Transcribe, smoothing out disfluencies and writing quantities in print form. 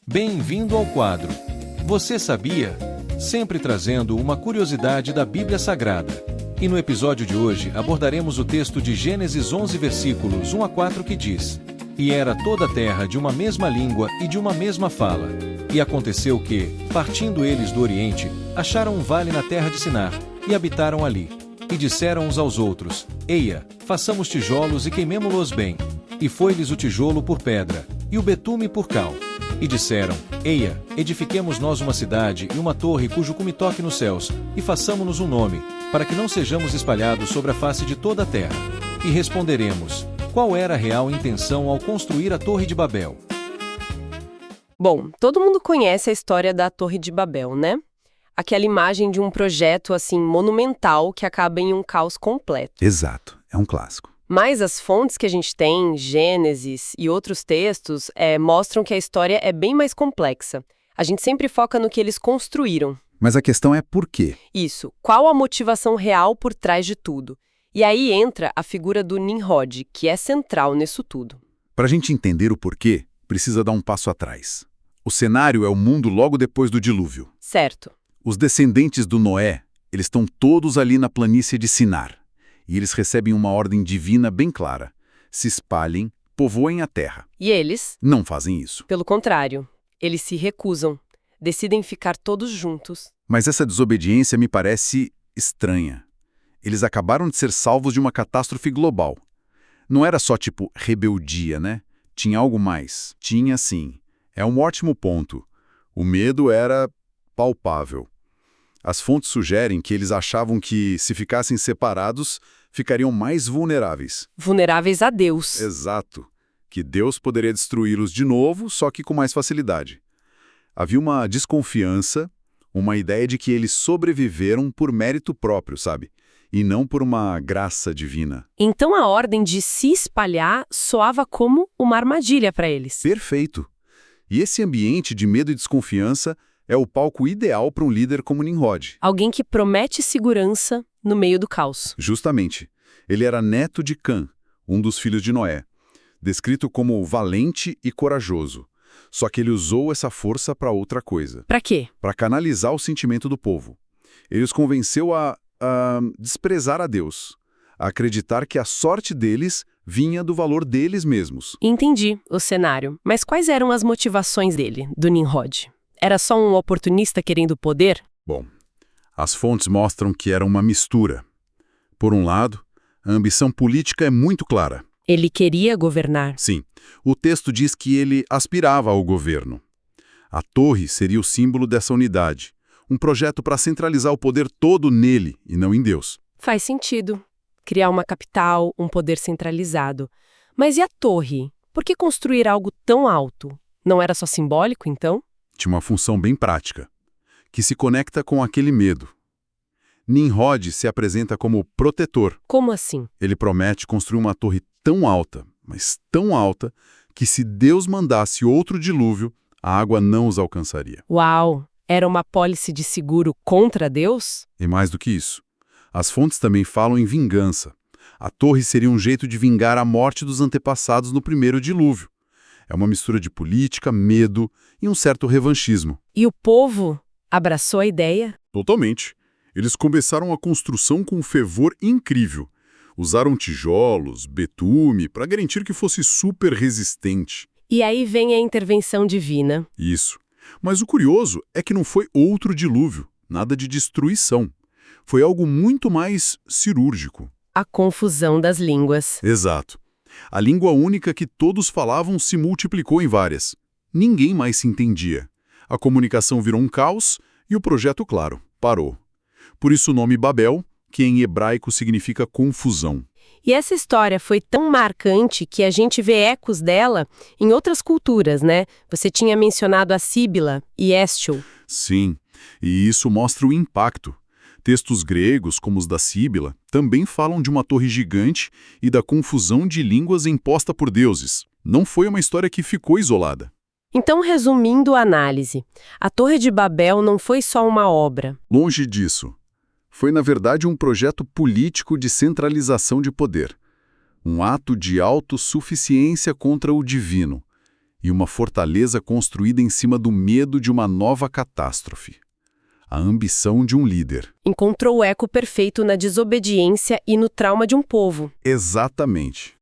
Bem-vindo ao quadro Você Sabia? Sempre trazendo uma curiosidade da Bíblia Sagrada. E no episódio de hoje abordaremos o texto de Gênesis 11, versículos 1 a 4 que diz: E era toda a terra de uma mesma língua e de uma mesma fala. E aconteceu que, partindo eles do Oriente, acharam um vale na terra de Sinar, e habitaram ali. E disseram uns aos outros: Eia, façamos tijolos e queimemo-los bem. E foi-lhes o tijolo por pedra, e o betume por cal. E disseram: Eia, edifiquemos nós uma cidade e uma torre cujo cume toque nos céus, e façamo-nos um nome, para que não sejamos espalhados sobre a face de toda a terra. E responderemos: Qual era a real intenção ao construir a Torre de Babel? Bom, todo mundo conhece a história da Torre de Babel, né? Aquela imagem de um projeto, assim, monumental que acaba em um caos completo. Exato, é um clássico. Mas as fontes que a gente tem, Gênesis e outros textos, mostram que a história é bem mais complexa. A gente sempre foca no que eles construíram. Mas a questão é por quê? Isso, qual a motivação real por trás de tudo? E aí entra a figura do Nimrod, que é central nisso tudo. Para a gente entender o porquê, precisa dar um passo atrás. O cenário é o mundo logo depois do dilúvio. Certo. Os descendentes do Noé, eles estão todos ali na planície de Sinar. E eles recebem uma ordem divina bem clara. Se espalhem, povoem a terra. E eles? Não fazem isso. Pelo contrário, eles se recusam, decidem ficar todos juntos. Mas essa desobediência me parece estranha. Eles acabaram de ser salvos de uma catástrofe global. Não era só tipo rebeldia, né? Tinha algo mais. Tinha sim. É um ótimo ponto. O medo era palpável. As fontes sugerem que eles achavam que, se ficassem separados, ficariam mais vulneráveis. Vulneráveis a Deus. Exato. Que Deus poderia destruí-los de novo, só que com mais facilidade. Havia uma desconfiança, uma ideia de que eles sobreviveram por mérito próprio, sabe? E não por uma graça divina. Então a ordem de se espalhar soava como uma armadilha para eles. Perfeito. E esse ambiente de medo e desconfiança é o palco ideal para um líder como Nimrod. Alguém que promete segurança no meio do caos. Justamente. Ele era neto de Cã, um dos filhos de Noé, descrito como valente e corajoso. Só que ele usou essa força para outra coisa. Para quê? Para canalizar o sentimento do povo. Ele os convenceu a desprezar a Deus, a acreditar que a sorte deles vinha do valor deles mesmos. Entendi o cenário. Mas quais eram as motivações dele, do Nimrod? Era só um oportunista querendo poder? Bom, as fontes mostram que era uma mistura. Por um lado, a ambição política é muito clara. Ele queria governar. Sim, o texto diz que ele aspirava ao governo. A torre seria o símbolo dessa unidade, um projeto para centralizar o poder todo nele e não em Deus. Faz sentido. Criar uma capital, um poder centralizado. Mas e a torre? Por que construir algo tão alto? Não era só simbólico, então? Tinha uma função bem prática, que se conecta com aquele medo. Nimrod se apresenta como protetor. Como assim? Ele promete construir uma torre tão alta, mas tão alta, que se Deus mandasse outro dilúvio, a água não os alcançaria. Uau! Era uma pólice de seguro contra Deus? E mais do que isso, as fontes também falam em vingança. A torre seria um jeito de vingar a morte dos antepassados no primeiro dilúvio. É uma mistura de política, medo e um certo revanchismo. E o povo abraçou a ideia? Totalmente. Eles começaram a construção com um fervor incrível. Usaram tijolos, betume, para garantir que fosse super resistente. E aí vem a intervenção divina. Isso. Mas o curioso é que não foi outro dilúvio, nada de destruição. Foi algo muito mais cirúrgico. A confusão das línguas. Exato. A língua única que todos falavam se multiplicou em várias. Ninguém mais se entendia. A comunicação virou um caos e o projeto, claro, parou. Por isso o nome Babel, que em hebraico significa confusão. E essa história foi tão marcante que a gente vê ecos dela em outras culturas, né? Você tinha mencionado a Síbila e Éstil. Sim, e isso mostra o impacto. Textos gregos, como os da Síbila, também falam de uma torre gigante e da confusão de línguas imposta por deuses. Não foi uma história que ficou isolada. Então, resumindo a análise, a Torre de Babel não foi só uma obra. Longe disso. Foi, na verdade, um projeto político de centralização de poder. Um ato de autossuficiência contra o divino. e uma fortaleza construída em cima do medo de uma nova catástrofe. A ambição de um líder. Encontrou o eco perfeito na desobediência e no trauma de um povo. Exatamente.